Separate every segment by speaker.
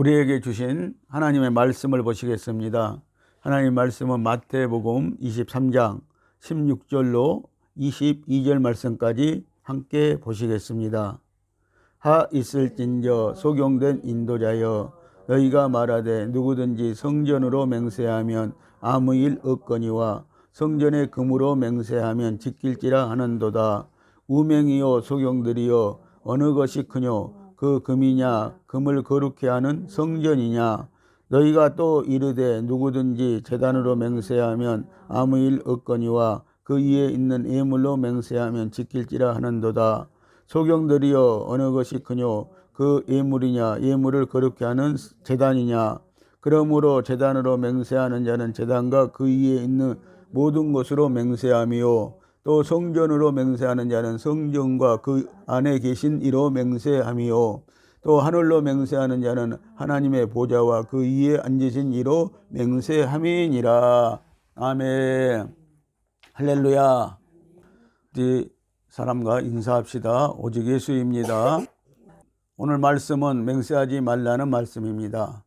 Speaker 1: 우리에게 주신 하나님의 말씀을 보시겠습니다. 하나님의 말씀은 마태복음 23장 16절로 22절 말씀까지 함께 보시겠습니다. 하 있을진저 소경된 인도자여, 너희가 말하되 누구든지 성전으로 맹세하면 아무 일 없거니와 성전의 금으로 맹세하면 지킬지라 하는도다. 우맹이요 소경들이여, 어느 것이 크뇨? 그 금이냐? 금을 거룩케 하는 성전이냐? 너희가 또 이르되 누구든지 제단으로 맹세하면 아무 일 없거니와 그 위에 있는 예물로 맹세하면 지킬지라 하는도다. 소경들이여, 어느 것이 크뇨? 그 예물이냐? 예물을 거룩케 하는 제단이냐? 그러므로 제단으로 맹세하는 자는 제단과 그 위에 있는 모든 것으로 맹세하며, 또 성전으로 맹세하는 자는 성전과 그 안에 계신 이로 맹세하며, 또 하늘로 맹세하는 자는 하나님의 보좌와 그 위에 앉으신 이로 맹세함이니라. 아멘. 할렐루야. 우리 사람과 인사합시다. 오직 예수입니다. 오늘 말씀은 맹세하지 말라는 말씀입니다.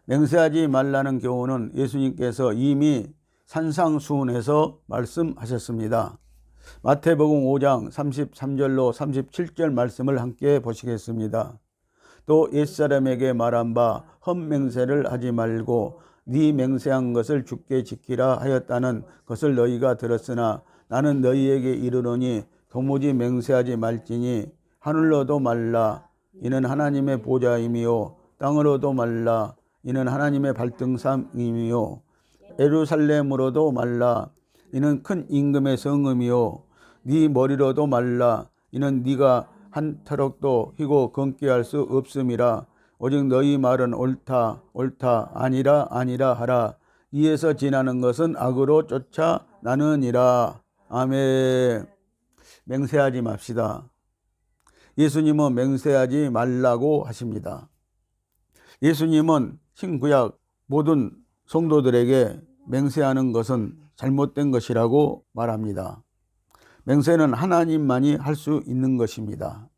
Speaker 1: 맹세하지 말라는 교훈은 예수님께서 이미 산상수훈에서 말씀하셨습니다. 마태복음 5장 33절로 37절 말씀을 함께 보시겠습니다. 또 옛사람에게 말한 바 헛맹세를 하지 말고 네 맹세한 것을 주께 지키라 하였다는 것을 너희가 들었으나 나는 너희에게 이르노니 도무지 맹세하지 말지니 하늘로도 말라, 이는 하나님의 보좌이며 땅으로도 말라, 이는 하나님의 발등삼이며 예루살렘으로도 말라, 이는 큰 임금의 성읍이요 네 머리로도 말라, 이는 네가 한 터럭도 휘고 검게 할 수 없음이라. 오직 너희 말은 옳다 옳다 아니라 아니라 하라. 이에서 지나는 것은 악으로 쫓아나느니라. 아멘. 맹세하지 맙시다. 예수님은 맹세하지 말라고 하십니다. 예수님은 신구약 모든 성도들에게 맹세하는 것은 잘못된 것이라고 말합니다. 맹세는 하나님만이 할 수 있는 것입니다.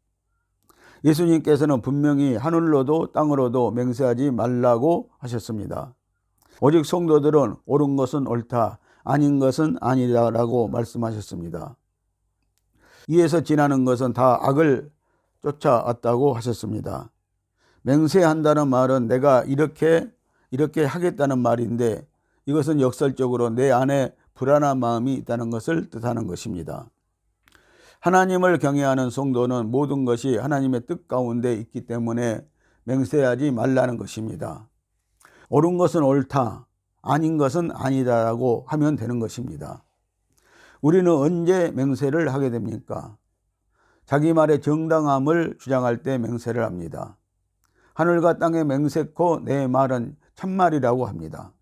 Speaker 1: 예수님께서는 분명히 하늘로도 땅으로도 맹세하지 말라고 하셨습니다. 오직 성도들은 옳은 것은 옳다, 아닌 것은 아니다라고 말씀하셨습니다. 이에서 지나는 것은 다 악을 쫓아왔다고 하셨습니다. 맹세한다는 말은 내가 이렇게 하겠다는 말인데, 이것은 역설적으로 내 안에 불안한 마음이 있다는 것을 뜻하는 것입니다. 하나님을 경외하는 성도는 모든 것이 하나님의 뜻 가운데 있기 때문에 맹세하지 말라는 것입니다. 옳은 것은 옳다, 아닌 것은 아니다라고 하면 되는 것입니다. 우리는 언제 맹세를 하게 됩니까? 자기 말의 정당함을 주장할 때 맹세를 합니다. 하늘과 땅에 맹세코 내 말은 참말이라고 합니다.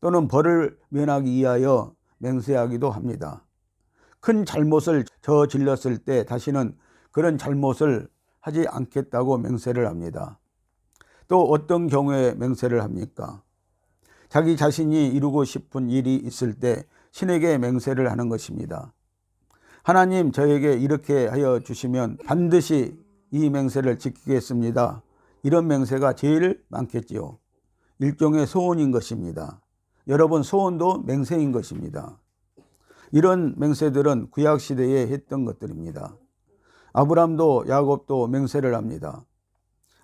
Speaker 1: 또는 벌을 면하기 위하여 맹세하기도 합니다. 큰 잘못을 저질렀을 때 다시는 그런 잘못을 하지 않겠다고 맹세를 합니다. 또 어떤 경우에 맹세를 합니까? 자기 자신이 이루고 싶은 일이 있을 때 신에게 맹세를 하는 것입니다. 하나님, 저에게 이렇게 하여 주시면 반드시 이 맹세를 지키겠습니다. 이런 맹세가 제일 많겠지요. 일종의 소원인 것입니다. 여러분, 소원도 맹세인 것입니다. 이런 맹세들은 구약시대에 했던 것들입니다. 아브람도 야곱도 맹세를 합니다.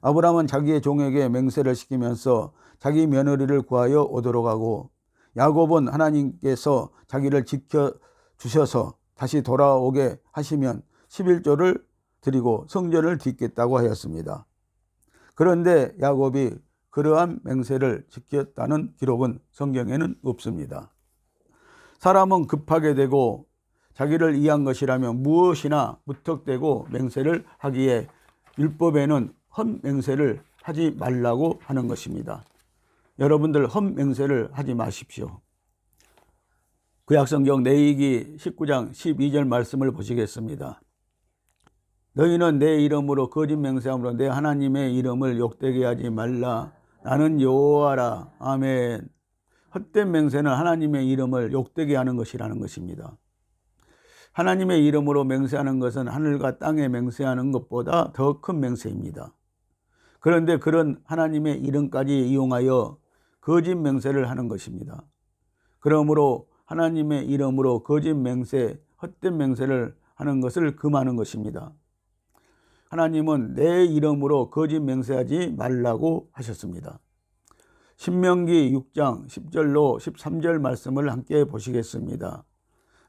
Speaker 1: 아브람은 자기의 종에게 맹세를 시키면서 자기 며느리를 구하여 오도록 하고, 야곱은 하나님께서 자기를 지켜주셔서 다시 돌아오게 하시면 11조를 드리고 성전을 짓겠다고 하였습니다. 그런데 야곱이 그러한 맹세를 지켰다는 기록은 성경에는 없습니다. 사람은 급하게 되고 자기를 위한 것이라면 무엇이나 무턱대고 맹세를 하기에 율법에는 헛맹세를 하지 말라고 하는 것입니다. 여러분들 헛맹세를 하지 마십시오. 구약성경 레위기 19장 12절 말씀을 보시겠습니다. 너희는 내 이름으로 거짓 맹세함으로 내 하나님의 이름을 욕되게 하지 말라. 나는 여호와라. 아멘. 헛된 맹세는 하나님의 이름을 욕되게 하는 것이라는 것입니다. 하나님의 이름으로 맹세하는 것은 하늘과 땅에 맹세하는 것보다 더 큰 맹세입니다. 그런데 그런 하나님의 이름까지 이용하여 거짓 맹세를 하는 것입니다. 그러므로 하나님의 이름으로 거짓 맹세, 헛된 맹세를 하는 것을 금하는 것입니다. 하나님은 내 이름으로 거짓 맹세하지 말라고 하셨습니다. 신명기 6장 10절로 13절 말씀을 함께 보시겠습니다.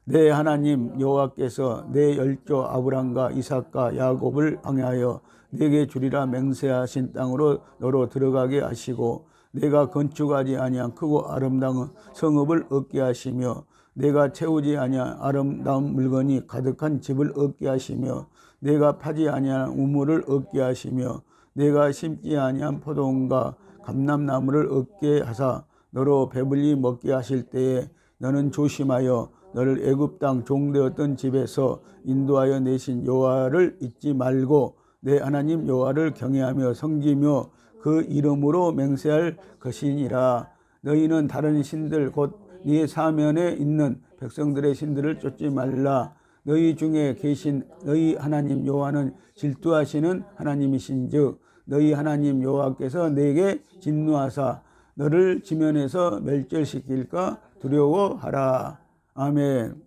Speaker 1: 내 하나님 여호와께서 내 열조 아브람과 이삭과 야곱을 향하여 내게 주리라 맹세하신 땅으로 너로 들어가게 하시고 내가 건축하지 아니한 크고 아름다운 성읍을 얻게 하시며 내가 채우지 아니한 아름다운 물건이 가득한 집을 얻게 하시며 내가 파지 아니한 우물을 얻게 하시며 내가 심지 아니한 포도원과 감람나무를 얻게 하사 너로 배불리 먹게 하실 때에 너는 조심하여 너를 애굽 땅 종되었던 집에서 인도하여 내신 여호와를 잊지 말고 내 하나님 여호와를 경외하며 섬기며 그 이름으로 맹세할 것이니라. 너희는 다른 신들 곧 네 사면에 있는 백성들의 신들을 쫓지 말라. 너희 중에 계신 너희 하나님 여호와는 질투하시는 하나님이신즉 너희 하나님 여호와께서 내게 진노하사 너를 지면에서 멸절시킬까 두려워하라. 아멘.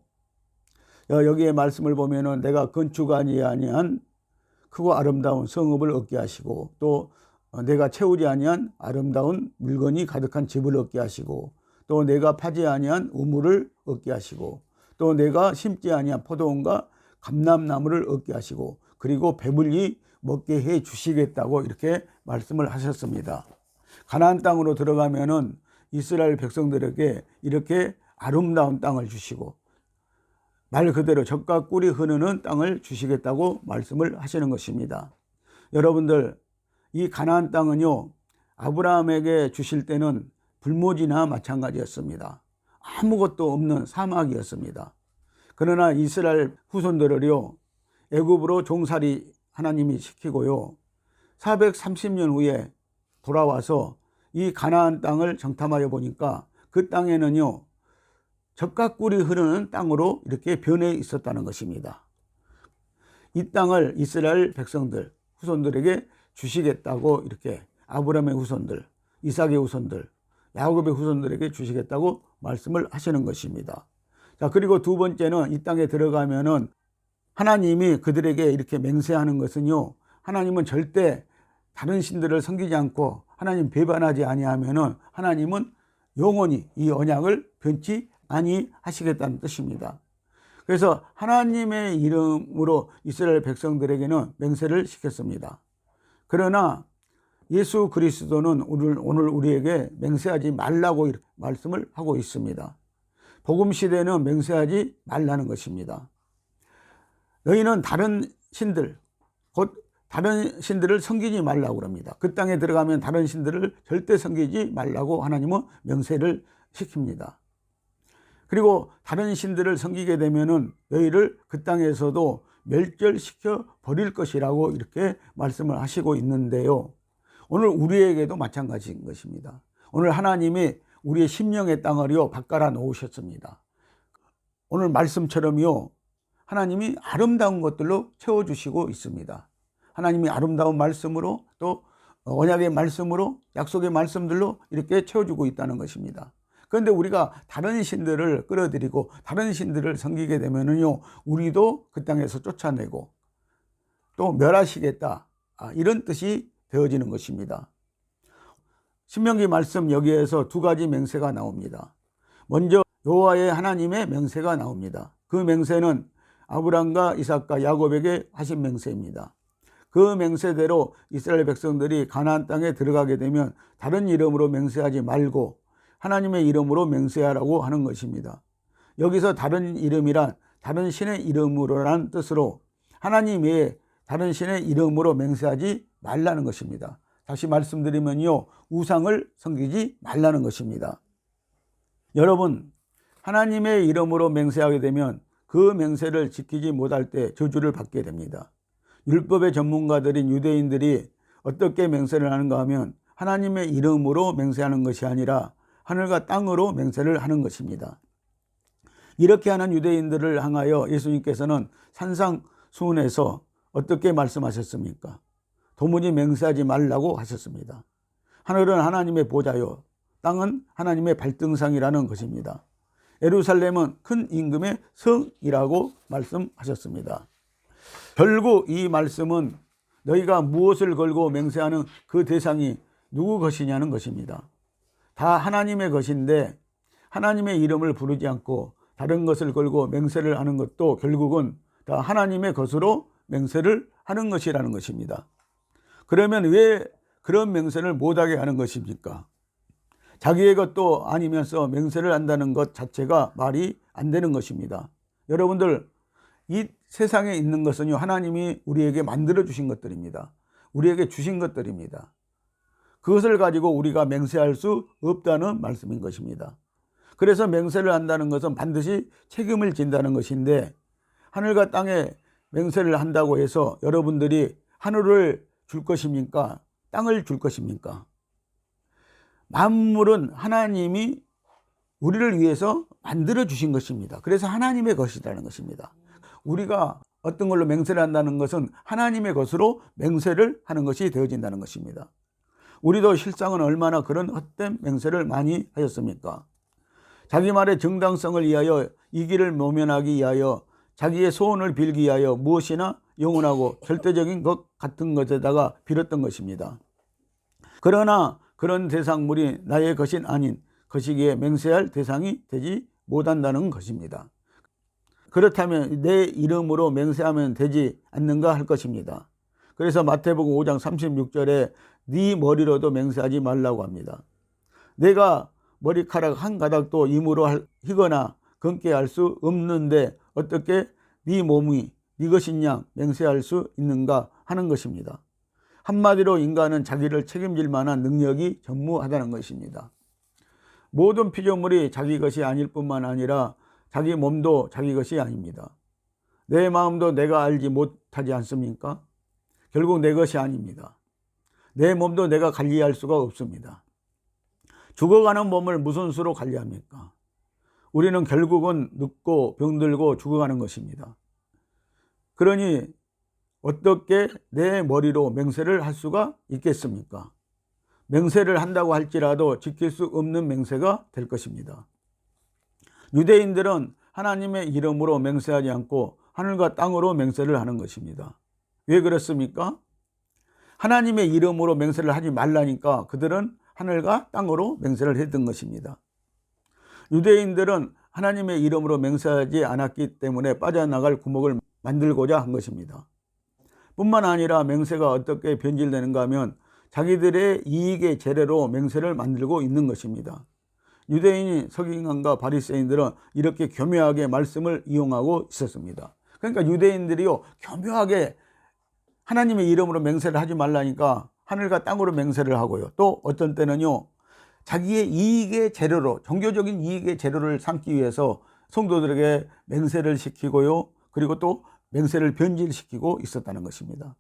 Speaker 1: 여기에 말씀을 보면은 내가 건축하지 아니한 크고 아름다운 성읍을 얻게 하시고 또 내가 채우지 아니한 아름다운 물건이 가득한 집을 얻게 하시고 또 내가 파지 아니한 우물을 얻게 하시고 또 내가 심지 아니한 포도원과 감람나무를 얻게 하시고 그리고 배불리 먹게 해 주시겠다고 이렇게 말씀을 하셨습니다. 가나안 땅으로 들어가면은 이스라엘 백성들에게 이렇게 아름다운 땅을 주시고 말 그대로 젖과 꿀이 흐르는 땅을 주시겠다고 말씀을 하시는 것입니다. 여러분들, 이 가나안 땅은요 아브라함에게 주실 때는 불모지나 마찬가지였습니다. 아무것도 없는 사막이었습니다. 그러나 이스라엘 후손들을요 애굽으로 종살이 하나님이 시키고요 430년 후에 돌아와서 이 가나안 땅을 정탐하여 보니까 그 땅에는요 젖과 꿀이 흐르는 땅으로 이렇게 변해 있었다는 것입니다. 이 땅을 이스라엘 백성들 후손들에게 주시겠다고 이렇게 아브라함의 후손들, 이삭의 후손들, 야곱의 후손들에게 주시겠다고 말씀을 하시는 것입니다. 자, 그리고 두 번째는 이 땅에 들어가면은 하나님이 그들에게 이렇게 맹세하는 것은요 하나님은 절대 다른 신들을 섬기지 않고 하나님 배반하지 아니하면은 하나님은 영원히 이 언약을 변치 아니하시겠다는 뜻입니다. 그래서 하나님의 이름으로 이스라엘 백성들에게는 맹세를 시켰습니다. 그러나 예수 그리스도는 오늘 우리에게 맹세하지 말라고 말씀을 하고 있습니다. 복음 시대는 맹세하지 말라는 것입니다. 너희는 다른 신들, 곧 다른 신들을 섬기지 말라고 합니다. 그 땅에 들어가면 다른 신들을 절대 섬기지 말라고 하나님은 명세를 시킵니다. 그리고 다른 신들을 섬기게 되면은 너희를 그 땅에서도 멸절시켜 버릴 것이라고 이렇게 말씀을 하시고 있는데요. 오늘 우리에게도 마찬가지인 것입니다. 오늘 하나님이 우리의 심령의 땅을요 바꿔라 놓으셨습니다. 오늘 말씀처럼요 하나님이 아름다운 것들로 채워주시고 있습니다. 하나님이 아름다운 말씀으로 또 언약의 말씀으로 약속의 말씀들로 이렇게 채워주고 있다는 것입니다. 그런데 우리가 다른 신들을 끌어들이고 다른 신들을 섬기게 되면은요 우리도 그 땅에서 쫓아내고 또 멸하시겠다 이런 뜻이 되어지는 것입니다. 신명기 말씀 여기에서 두 가지 맹세가 나옵니다. 먼저 여호와의 하나님의 맹세가 나옵니다. 그 맹세는 아브람과 이삭과 야곱에게 하신 맹세입니다. 그 맹세대로 이스라엘 백성들이 가나안 땅에 들어가게 되면 다른 이름으로 맹세하지 말고 하나님의 이름으로 맹세하라고 하는 것입니다. 여기서 다른 이름이란 다른 신의 이름으로라는 뜻으로 하나님 외에 다른 신의 이름으로 맹세하지 말라는 것입니다. 다시 말씀드리면요 우상을 섬기지 말라는 것입니다. 여러분, 하나님의 이름으로 맹세하게 되면 그 맹세를 지키지 못할 때 저주를 받게 됩니다. 율법의 전문가들인 유대인들이 어떻게 맹세를 하는가 하면 하나님의 이름으로 맹세하는 것이 아니라 하늘과 땅으로 맹세를 하는 것입니다. 이렇게 하는 유대인들을 향하여 예수님께서는 산상수훈에서 어떻게 말씀하셨습니까? 도무지 맹세하지 말라고 하셨습니다. 하늘은 하나님의 보좌요, 땅은 하나님의 발등상이라는 것입니다. 예루살렘은 큰 임금의 성이라고 말씀하셨습니다. 결국 이 말씀은 너희가 무엇을 걸고 맹세하는 그 대상이 누구 것이냐는 것입니다. 다 하나님의 것인데 하나님의 이름을 부르지 않고 다른 것을 걸고 맹세를 하는 것도 결국은 다 하나님의 것으로 맹세를 하는 것이라는 것입니다. 그러면 왜 그런 맹세를 못하게 하는 것입니까? 자기의 것도 아니면서 맹세를 한다는 것 자체가 말이 안 되는 것입니다. 여러분들, 이 세상에 있는 것은요, 하나님이 우리에게 만들어 주신 것들입니다. 우리에게 주신 것들입니다. 그것을 가지고 우리가 맹세할 수 없다는 말씀인 것입니다. 그래서 맹세를 한다는 것은 반드시 책임을 진다는 것인데, 하늘과 땅에 맹세를 한다고 해서 여러분들이 하늘을 줄 것입니까? 땅을 줄 것입니까? 만물은 하나님이 우리를 위해서 만들어 주신 것입니다. 그래서 하나님의 것이라는 것입니다. 우리가 어떤 걸로 맹세를 한다는 것은 하나님의 것으로 맹세를 하는 것이 되어진다는 것입니다. 우리도 실상은 얼마나 그런 헛된 맹세를 많이 하였습니까? 자기 말의 정당성을 위하여, 이기를 모면하기 위하여, 자기의 소원을 빌기 위하여 무엇이나 영원하고 절대적인 것 같은 것에다가 빌었던 것입니다. 그러나 그런 대상물이 나의 것이 아닌 것이기에 맹세할 대상이 되지 못한다는 것입니다. 그렇다면 내 이름으로 맹세하면 되지 않는가 할 것입니다. 그래서 마태복음 5장 36절에 네 머리로도 맹세하지 말라고 합니다. 내가 머리카락 한 가닥도 임으로 희거나 검게 할 수 없는데 어떻게 네 몸이 네 것이냐 맹세할 수 있는가 하는 것입니다. 한마디로 인간은 자기를 책임질 만한 능력이 전무하다는 것입니다. 모든 피조물이 자기 것이 아닐 뿐만 아니라 자기 몸도 자기 것이 아닙니다. 내 마음도 내가 알지 못하지 않습니까? 결국 내 것이 아닙니다. 내 몸도 내가 관리할 수가 없습니다. 죽어가는 몸을 무슨 수로 관리합니까? 우리는 결국은 늙고 병들고 죽어가는 것입니다. 그러니 어떻게 내 머리로 맹세를 할 수가 있겠습니까? 맹세를 한다고 할지라도 지킬 수 없는 맹세가 될 것입니다. 유대인들은 하나님의 이름으로 맹세하지 않고 하늘과 땅으로 맹세를 하는 것입니다. 왜 그렇습니까? 하나님의 이름으로 맹세를 하지 말라니까 그들은 하늘과 땅으로 맹세를 했던 것입니다. 유대인들은 하나님의 이름으로 맹세하지 않았기 때문에 빠져나갈 구멍을 만들고자 한 것입니다. 뿐만 아니라 맹세가 어떻게 변질되는가 하면 자기들의 이익의 재래로 맹세를 만들고 있는 것입니다. 유대인이 서기관과 바리새인들은 이렇게 교묘하게 말씀을 이용하고 있었습니다. 그러니까 유대인들이요, 교묘하게 하나님의 이름으로 맹세를 하지 말라니까 하늘과 땅으로 맹세를 하고요. 또 어떤 때는요, 자기의 이익의 재료로, 종교적인 이익의 재료를 삼기 위해서 성도들에게 맹세를 시키고요, 그리고 또 맹세를 변질시키고 있었다는 것입니다.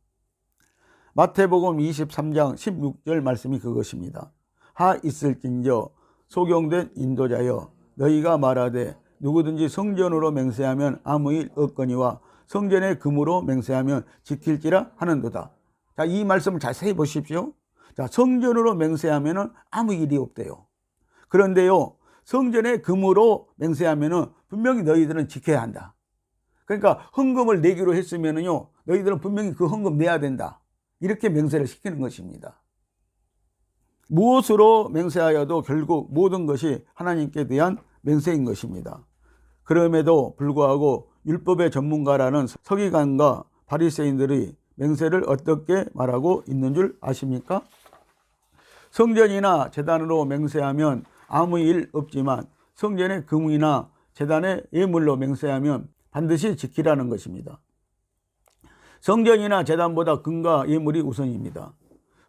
Speaker 1: 마태복음 23장 16절 말씀이 그것입니다. 하 있을진저 소경된 인도자여 너희가 말하되 누구든지 성전으로 맹세하면 아무 일 없거니와 성전의 금으로 맹세하면 지킬지라 하는도다. 자, 이 말씀을 자세히 보십시오. 자, 성전으로 맹세하면 아무 일이 없대요. 그런데요, 성전의 금으로 맹세하면 분명히 너희들은 지켜야 한다. 그러니까 헌금을 내기로 했으면요, 너희들은 분명히 그 헌금 내야 된다. 이렇게 맹세를 시키는 것입니다. 무엇으로 맹세하여도 결국 모든 것이 하나님께 대한 맹세인 것입니다. 그럼에도 불구하고 율법의 전문가라는 서기관과 바리새인들이 맹세를 어떻게 말하고 있는 줄 아십니까? 성전이나 제단으로 맹세하면 아무 일 없지만 성전의 금이나 제단의 예물로 맹세하면 반드시 지키라는 것입니다. 성전이나 제단보다 금과 예물이 우선입니다.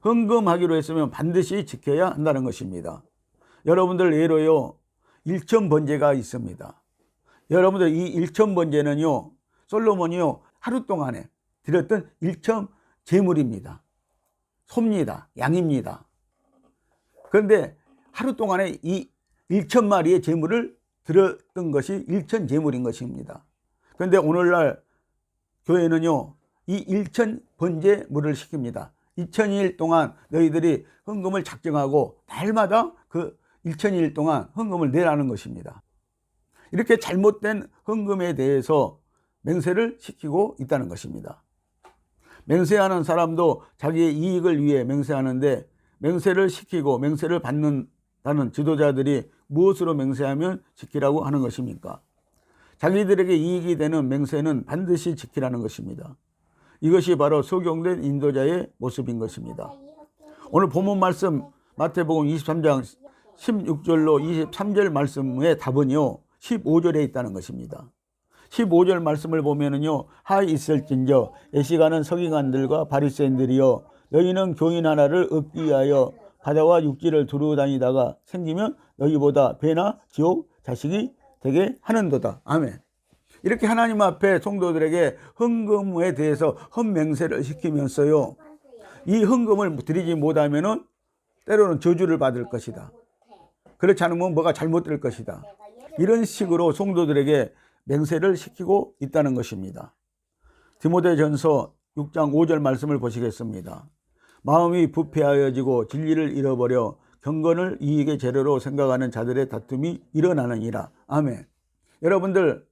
Speaker 1: 헌금하기로 했으면 반드시 지켜야 한다는 것입니다. 여러분들 예로요, 일천번제가 있습니다. 여러분들 이 일천번제는요, 솔로몬이요 하루 동안에 드렸던 일천 제물입니다. 소입니다. 양입니다. 그런데 하루 동안에 이 1,000마리의 제물을 드렸던 것이 일천 제물인 것입니다. 그런데 오늘날 교회는요, 이 1,000번제물을 시킵니다. 2000일 동안 너희들이 헌금을 작정하고 날마다 그 2000일 동안 헌금을 내라는 것입니다. 이렇게 잘못된 헌금에 대해서 맹세를 시키고 있다는 것입니다. 맹세하는 사람도 자기의 이익을 위해 맹세하는데, 맹세를 시키고 맹세를 받는다는 지도자들이 무엇으로 맹세하면 지키라고 하는 것입니까? 자기들에게 이익이 되는 맹세는 반드시 지키라는 것입니다. 이것이 바로 소경된 인도자의 모습인 것입니다. 오늘 본문 말씀 마태복음 23장 16절로 23절 말씀의 답은요 15절에 있다는 것입니다. 15절 말씀을 보면은요, 하 있을진저 애시가는 서기관들과 바리새인들이여, 너희는 교인 하나를 얻기 위하여 바다와 육지를 두루 다니다가 생기면 너희보다 배나 지옥 자식이 되게 하는도다. 아멘. 이렇게 하나님 앞에 성도들에게 헌금에 대해서 헌맹세를 시키면서요, 이 헌금을 드리지 못하면은 때로는 저주를 받을 것이다. 그렇지 않으면 뭐가 잘못될 것이다. 이런 식으로 성도들에게 맹세를 시키고 있다는 것입니다. 디모데전서 6장 5절 말씀을 보시겠습니다. 마음이 부패하여지고 진리를 잃어버려 경건을 이익의 재료로 생각하는 자들의 다툼이 일어나느니라. 아멘. 여러분들,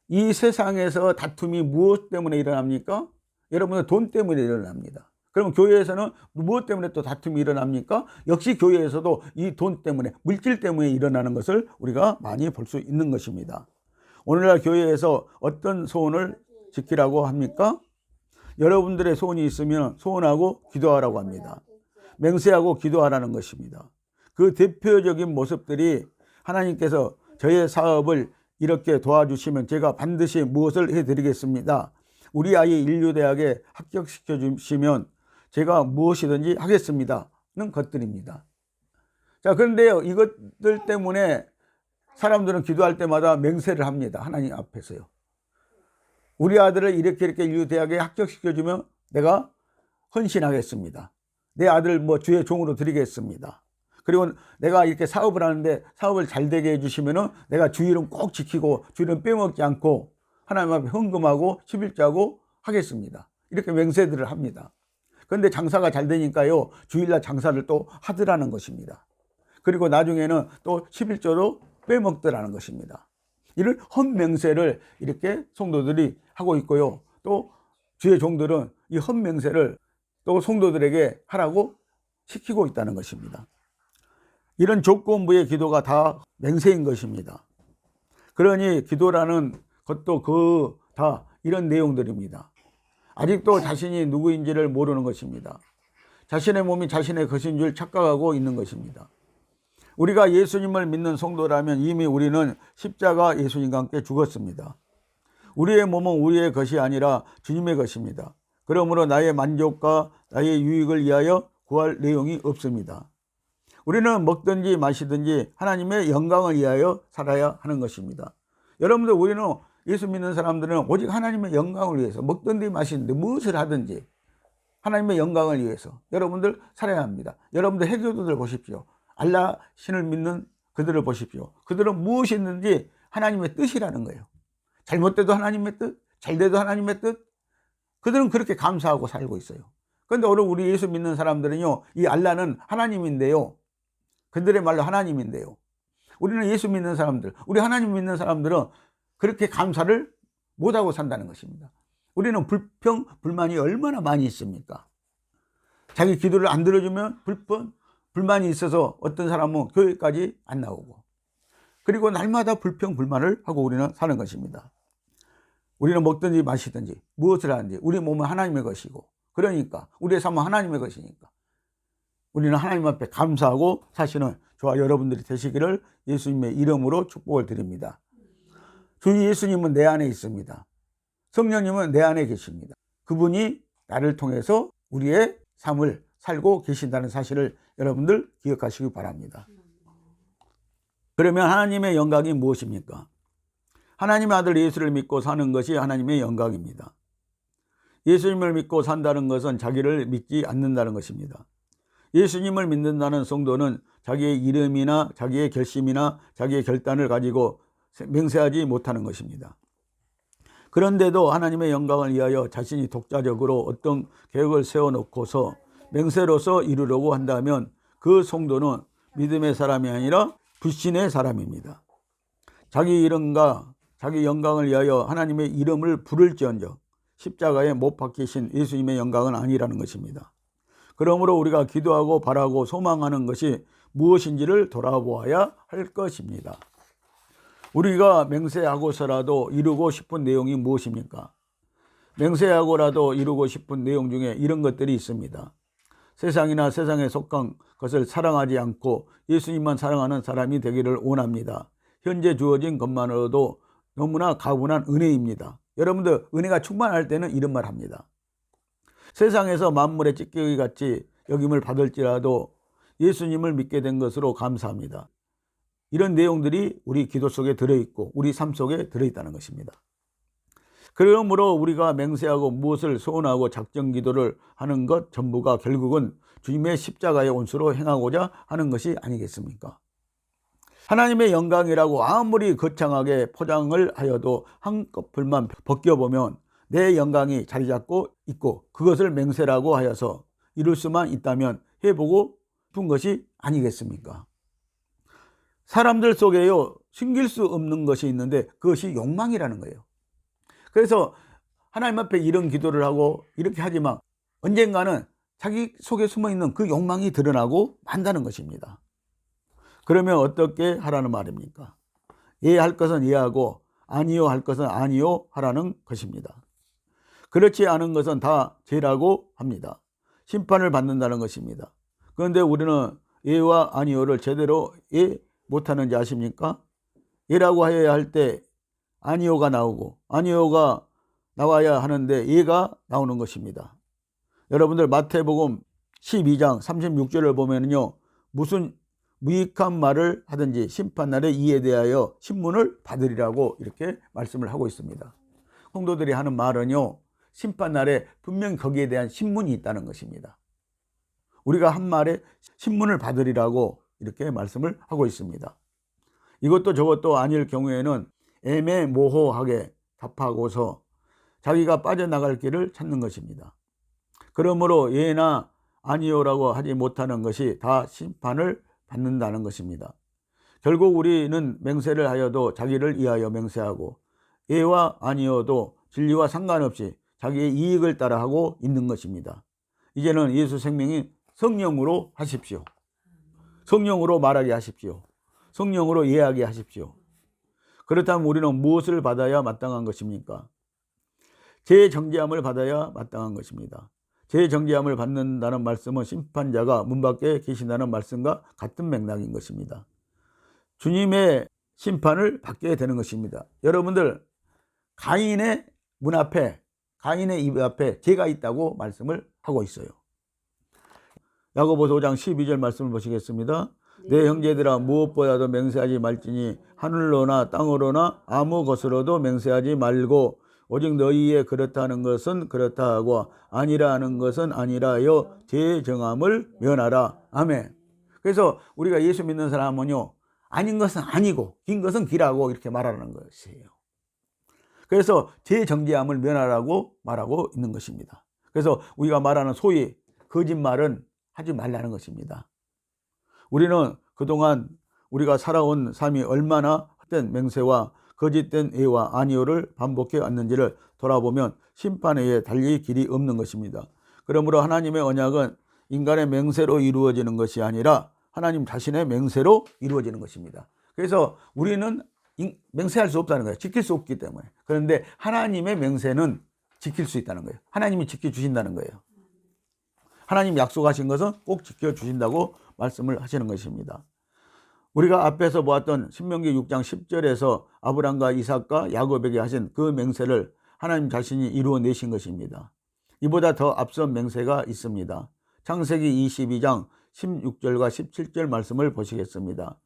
Speaker 1: 이 세상에서 다툼이 무엇 때문에 일어납니까? 여러분들 돈 때문에 일어납니다. 그럼 교회에서는 무엇 때문에 또 다툼이 일어납니까? 역시 교회에서도 이 돈 때문에, 물질 때문에 일어나는 것을 우리가 많이 볼 수 있는 것입니다. 오늘날 교회에서 어떤 소원을 지키라고 합니까? 여러분들의 소원이 있으면 소원하고 기도하라고 합니다. 맹세하고 기도하라는 것입니다. 그 대표적인 모습들이, 하나님께서 저의 사업을 이렇게 도와주시면 제가 반드시 무엇을 해드리겠습니다. 우리 아이 인류대학에 합격시켜 주시면 제가 무엇이든지 하겠습니다는 것들입니다. 자, 그런데요, 이것들 때문에 사람들은 기도할 때마다 맹세를 합니다. 하나님 앞에서요. 우리 아들을 이렇게 인류대학에 합격시켜주면 내가 헌신하겠습니다. 내 아들 주의 종으로 드리겠습니다. 그리고 내가 이렇게 사업을 하는데 사업을 잘 되게 해주시면은 내가 주일은 꼭 지키고 주일은 빼먹지 않고 하나님 앞에 헌금하고 11조하고 하겠습니다. 이렇게 맹세들을 합니다. 그런데 장사가 잘 되니까요, 주일날 장사를 또 하더라는 것입니다. 그리고 나중에는 또 11조로 빼먹더라는 것입니다. 이런 헛맹세를 이렇게 성도들이 하고 있고요. 또 주의 종들은 이 헛맹세를 또 성도들에게 하라고 시키고 있다는 것입니다. 이런 조건부의 기도가 다 맹세인 것입니다. 그러니 기도라는 것도 다 이런 내용들입니다. 아직도 자신이 누구인지를 모르는 것입니다. 자신의 몸이 자신의 것인 줄 착각하고 있는 것입니다. 우리가 예수님을 믿는 성도라면 이미 우리는 십자가 예수님과 함께 죽었습니다. 우리의 몸은 우리의 것이 아니라 주님의 것입니다. 그러므로 나의 만족과 나의 유익을 위하여 구할 내용이 없습니다. 우리는 먹든지 마시든지 하나님의 영광을 위하여 살아야 하는 것입니다. 여러분들, 우리는 예수 믿는 사람들은 오직 하나님의 영광을 위해서 먹든지 마시든지 무엇을 하든지 하나님의 영광을 위해서 여러분들 살아야 합니다. 여러분들 해교도들 보십시오. 알라 신을 믿는 그들을 보십시오. 그들은 무엇이든지 하나님의 뜻이라는 거예요. 잘못돼도 하나님의 뜻, 잘돼도 하나님의 뜻. 그들은 그렇게 감사하고 살고 있어요. 그런데 오늘 우리 예수 믿는 사람들은요, 이 알라는 하나님인데요, 그들의 말로 하나님인데요, 우리는 예수 믿는 사람들, 우리 하나님 믿는 사람들은 그렇게 감사를 못하고 산다는 것입니다. 우리는 불평, 불만이 얼마나 많이 있습니까? 자기 기도를 안 들어주면 불만이 있어서 어떤 사람은 교회까지 안 나오고, 그리고 날마다 불평, 불만을 하고 우리는 사는 것입니다. 우리는 먹든지 마시든지 무엇을 하든지 우리 몸은 하나님의 것이고, 그러니까 우리의 삶은 하나님의 것이니까 우리는 하나님 앞에 감사하고 사시는 저와 여러분들이 되시기를 예수님의 이름으로 축복을 드립니다. 주 예수님은 내 안에 있습니다. 성령님은 내 안에 계십니다. 그분이 나를 통해서 우리의 삶을 살고 계신다는 사실을 여러분들 기억하시기 바랍니다. 그러면 하나님의 영광이 무엇입니까? 하나님의 아들 예수를 믿고 사는 것이 하나님의 영광입니다. 예수님을 믿고 산다는 것은 자기를 믿지 않는다는 것입니다. 예수님을 믿는다는 성도는 자기의 이름이나 자기의 결심이나 자기의 결단을 가지고 맹세하지 못하는 것입니다. 그런데도 하나님의 영광을 위하여 자신이 독자적으로 어떤 계획을 세워놓고서 맹세로서 이루려고 한다면 그 성도는 믿음의 사람이 아니라 불신의 사람입니다. 자기 이름과 자기 영광을 위하여 하나님의 이름을 부를지언정 십자가에 못 박히신 예수님의 영광은 아니라는 것입니다. 그러므로 우리가 기도하고 바라고 소망하는 것이 무엇인지를 돌아보아야 할 것입니다. 우리가 맹세하고서라도 이루고 싶은 내용이 무엇입니까? 맹세하고라도 이루고 싶은 내용 중에 이런 것들이 있습니다. 세상이나 세상에 속한 것을 사랑하지 않고 예수님만 사랑하는 사람이 되기를 원합니다. 현재 주어진 것만으로도 너무나 가분한 은혜입니다. 여러분들 은혜가 충만할 때는 이런 말 합니다. 세상에서 만물의 찌꺼기 같이 여김을 받을지라도 예수님을 믿게 된 것으로 감사합니다. 이런 내용들이 우리 기도 속에 들어있고 우리 삶 속에 들어있다는 것입니다. 그러므로 우리가 맹세하고 무엇을 소원하고 작정 기도를 하는 것 전부가 결국은 주님의 십자가의 온수로 행하고자 하는 것이 아니겠습니까? 하나님의 영광이라고 아무리 거창하게 포장을 하여도 한꺼풀만 벗겨보면 내 영광이 자리 잡고 있고 그것을 맹세라고 하여서 이룰 수만 있다면 해보고 싶은 것이 아니겠습니까? 사람들 속에요 숨길 수 없는 것이 있는데 그것이 욕망이라는 거예요. 그래서 하나님 앞에 이런 기도를 하고 이렇게 하지만 언젠가는 자기 속에 숨어있는 그 욕망이 드러나고 만다는 것입니다. 그러면 어떻게 하라는 말입니까? 예 할 것은 예하고 아니요 할 것은 아니요 하라는 것입니다. 그렇지 않은 것은 다 죄라고 합니다. 심판을 받는다는 것입니다. 그런데 우리는 예와 아니요를 제대로 예 못하는지 아십니까? 예라고 해야 할 때 아니요가 나오고 아니요가 나와야 하는데 예가 나오는 것입니다. 여러분들 마태복음 12장 36절을 보면요, 무슨 무익한 말을 하든지 심판날에 이에 대하여 신문을 받으리라고 이렇게 말씀을 하고 있습니다. 성도들이 하는 말은요, 심판날에 분명히 거기에 대한 신문이 있다는 것입니다. 우리가 한 말에 신문을 받으리라고 이렇게 말씀을 하고 있습니다. 이것도 저것도 아닐 경우에는 애매모호하게 답하고서 자기가 빠져나갈 길을 찾는 것입니다. 그러므로 예나 아니요라고 하지 못하는 것이 다 심판을 받는다는 것입니다. 결국 우리는 맹세를 하여도 자기를 위하여 맹세하고 예와 아니요도 진리와 상관없이 자기의 이익을 따라 하고 있는 것입니다. 이제는 예수 생명이 성령으로 하십시오. 성령으로 말하게 하십시오. 성령으로 예하게 하십시오. 그렇다면 우리는 무엇을 받아야 마땅한 것입니까? 재정죄함을 받아야 마땅한 것입니다. 재정죄함을 받는다는 말씀은 심판자가 문 밖에 계신다는 말씀과 같은 맥락인 것입니다. 주님의 심판을 받게 되는 것입니다. 여러분들, 가인의 문 앞에, 가인의 입 앞에 죄가 있다고 말씀을 하고 있어요. 야고보서 5장 12절 말씀을 보시겠습니다. 내 형제들아, 무엇보다도 맹세하지 말지니 하늘로나 땅으로나 아무 것으로도 맹세하지 말고 오직 너희의 그렇다는 것은 그렇다 하고 아니라 하는 것은 아니라여 재정함을 면하라. 아멘. 그래서 우리가 예수 믿는 사람은요, 아닌 것은 아니고 긴 것은 기라고 이렇게 말하는 것이에요. 그래서 재정죄함을 면하라고 말하고 있는 것입니다. 그래서 우리가 말하는 소위 거짓말은 하지 말라는 것입니다. 우리는 그동안 우리가 살아온 삶이 얼마나 헛된 맹세와 거짓된 예와 아니요를 반복해 왔는지를 돌아보면 심판에 달리 길이 없는 것입니다. 그러므로 하나님의 언약은 인간의 맹세로 이루어지는 것이 아니라 하나님 자신의 맹세로 이루어지는 것입니다. 그래서 우리는 맹세할 수 없다는 거예요. 지킬 수 없기 때문에. 그런데 하나님의 맹세는 지킬 수 있다는 거예요. 하나님이 지켜주신다는 거예요. 하나님 약속하신 것은 꼭 지켜주신다고 말씀을 하시는 것입니다. 우리가 앞에서 보았던 신명기 6장 10절에서 아브람과 이삭과 야곱에게 하신 그 맹세를 하나님 자신이 이루어내신 것입니다. 이보다 더 앞선 맹세가 있습니다. 창세기 22장 16절과 17절 말씀을 보시겠습니다.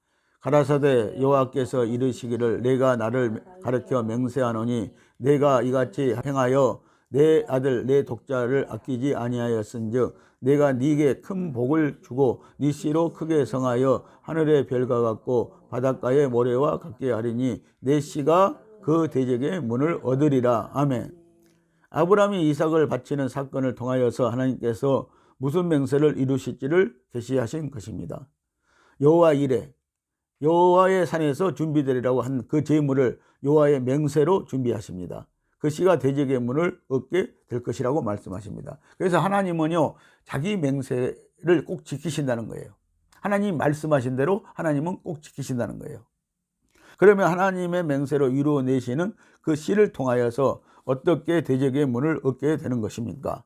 Speaker 1: 가라사대 여호와께서 이르시기를 내가 나를 가르쳐 맹세하노니 내가 이같이 행하여 내 아들 내 독자를 아끼지 아니하였은즉 내가 네게 큰 복을 주고 네 씨로 크게 성하여 하늘의 별과 같고 바닷가의 모래와 같게 하리니 내 씨가 그 대적의 문을 얻으리라. 아멘. 아브라함이 이삭을 바치는 사건을 통하여서 하나님께서 무슨 맹세를 이루실지를 계시하신 것입니다. 여호와 이레, 여호와의 산에서 준비되리라고 한 그 제물을 여호와의 맹세로 준비하십니다. 그 씨가 대적의 문을 얻게 될 것이라고 말씀하십니다. 그래서 하나님은요, 자기 맹세를 꼭 지키신다는 거예요. 하나님이 말씀하신 대로 하나님은 꼭 지키신다는 거예요. 그러면 하나님의 맹세로 이루어내시는 그 씨를 통하여서 어떻게 대적의 문을 얻게 되는 것입니까?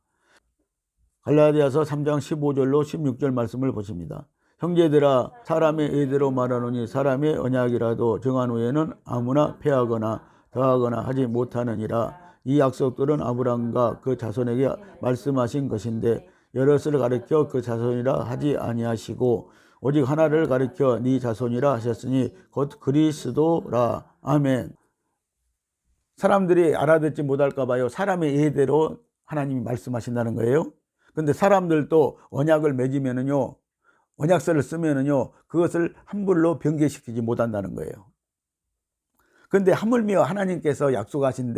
Speaker 1: 갈라디아서 3장 15절로 16절 말씀을 보십니다. 형제들아, 사람의 예대로 말하노니 사람의 언약이라도 정한 후에는 아무나 폐하거나 더하거나 하지 못하느니라. 이 약속들은 아브라함과 그 자손에게 말씀하신 것인데 여럿을 가리켜 그 자손이라 하지 아니하시고 오직 하나를 가리켜 네 자손이라 하셨으니 곧 그리스도라. 아멘. 사람들이 알아듣지 못할까 봐요. 사람의 예대로 하나님이 말씀하신다는 거예요. 근데 사람들도 언약을 맺으면은요, 언약서를 쓰면은요, 그것을 함부로 변개시키지 못한다는 거예요. 근데 하물며 하나님께서 약속하신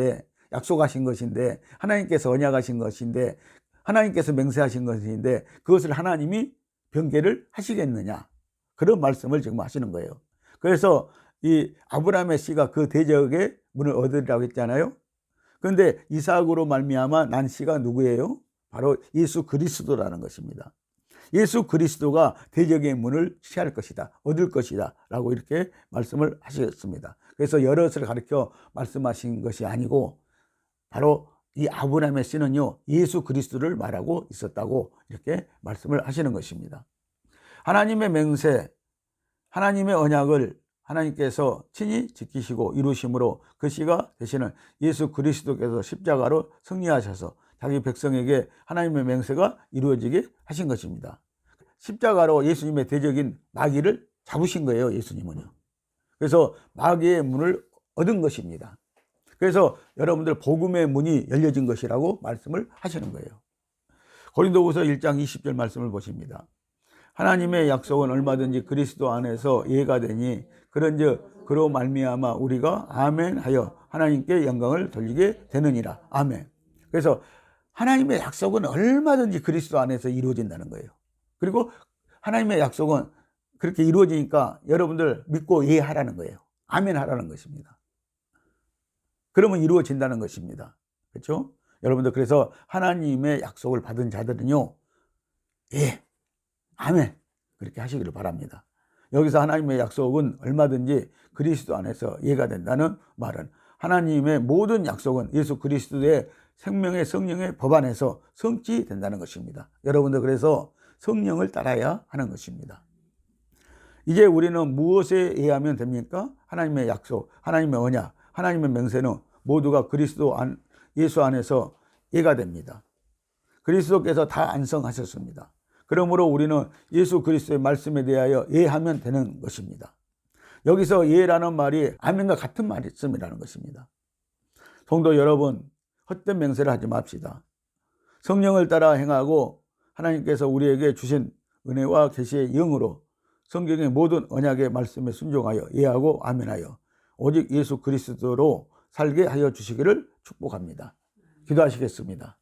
Speaker 1: 것인데, 하나님께서 언약하신 것인데, 하나님께서 맹세하신 것인데, 그것을 하나님이 변개를 하시겠느냐? 그런 말씀을 지금 하시는 거예요. 그래서 이 아브라함의 씨가 그 대적의 문을 얻으리라고 했잖아요. 그런데 이삭으로 말미암아 난 씨가 누구예요? 바로 예수 그리스도라는 것입니다. 예수 그리스도가 대적의 문을 취할 것이다, 얻을 것이다 라고 이렇게 말씀을 하셨습니다. 그래서 여럿을 가리켜 말씀하신 것이 아니고 바로 이 아브라함의 씨는요, 예수 그리스도를 말하고 있었다고 이렇게 말씀을 하시는 것입니다. 하나님의 맹세, 하나님의 언약을 하나님께서 친히 지키시고 이루심으로 그 씨가 되시는 예수 그리스도께서 십자가로 승리하셔서 자기 백성에게 하나님의 맹세가 이루어지게 하신 것입니다. 십자가로 예수님의 대적인 마귀를 잡으신 거예요, 예수님은요. 그래서 마귀의 문을 얻은 것입니다. 그래서 여러분들 복음의 문이 열려진 것이라고 말씀을 하시는 거예요. 고린도후서 1장 20절 말씀을 보십니다. 하나님의 약속은 얼마든지 그리스도 안에서 예가 되니 그런즉 그로 말미암아 우리가 아멘 하여 하나님께 영광을 돌리게 되느니라. 아멘. 그래서 하나님의 약속은 얼마든지 그리스도 안에서 이루어진다는 거예요. 그리고 하나님의 약속은 그렇게 이루어지니까 여러분들 믿고 예하라는 거예요. 아멘 하라는 것입니다. 그러면 이루어진다는 것입니다. 그렇죠? 여러분들 그래서 하나님의 약속을 받은 자들은요, 예, 아멘 그렇게 하시기를 바랍니다. 여기서 하나님의 약속은 얼마든지 그리스도 안에서 예가 된다는 말은 하나님의 모든 약속은 예수 그리스도의 생명의 성령의 법 안에서 성취된다는 것입니다. 여러분들 그래서 성령을 따라야 하는 것입니다. 이제 우리는 무엇에 의하면 됩니까? 하나님의 약속, 하나님의 언약, 하나님의 맹세는 모두가 예수 안에서 예가 됩니다. 그리스도께서 다 안성하셨습니다. 그러므로 우리는 예수 그리스도의 말씀에 대하여 예하면 되는 것입니다. 여기서 예라는 말이 아멘과 같은 말씀이라는 것입니다. 성도 여러분, 헛된 맹세를 하지 맙시다. 성령을 따라 행하고 하나님께서 우리에게 주신 은혜와 계시의 영으로 성경의 모든 언약의 말씀에 순종하여 예하고 아멘하여 오직 예수 그리스도로 살게 하여 주시기를 축복합니다. 기도하시겠습니다.